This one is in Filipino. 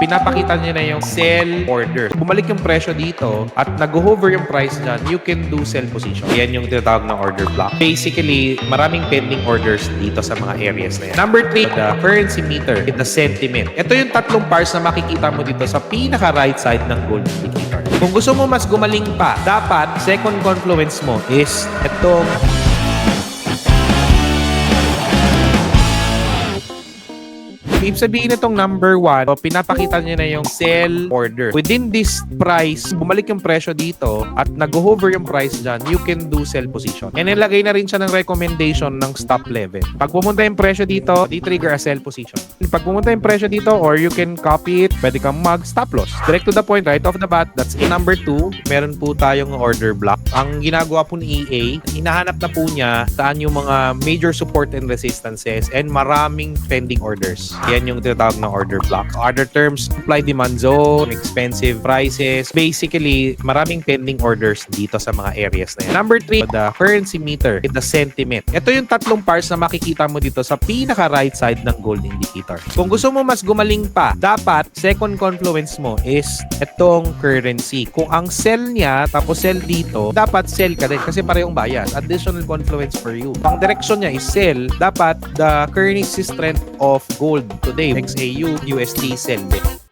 pinapakita niya na yung sell order. Bumalik yung presyo dito at nag-hover yung price dyan, you can do sell position. Yan yung tinatawag na order block. Basically, maraming pending orders dito sa mga areas na yan. Number 3, the currency meter, the sentiment. Ito yung tatlong parts na makikita mo dito sa pinaka-right side ng gold indicator. Kung gusto mo mas gumaling pa, dapat second confluence mo is itong ibig sabihin itong number 1, pinapakita niya na yung sell order. Within this price, bumalik yung presyo dito at nag-hover yung price dyan, you can do sell position. And nilagay na rin siya ng recommendation ng stop level. Pag pumunta yung presyo dito, di-trigger a sell position. Pag pumunta yung presyo dito, or you can copy it, pwede kang mag-stop loss. Direct to the point, right off the bat, that's in number 2. Meron po tayong order block. Ang ginagawa po ni EA, hinahanap na po niya saan yung mga major support and resistances and maraming pending orders. Yan yung tinatawag na order block. Other terms, supply-demand zone, expensive prices. Basically, maraming pending orders dito sa mga areas na yan. Number 3, the currency meter, the sentiment. Ito yung tatlong parts na makikita mo dito sa pinaka-right side ng gold indicator. Kung gusto mo mas gumaling pa, dapat second confluence mo is itong currency. Kung ang sell niya, tapos sell dito, dapat sell ka din kasi parehong bias. Additional confluence for you. Ang direction niya is sell, dapat the currency strength of gold today, XAU, USD, sell din.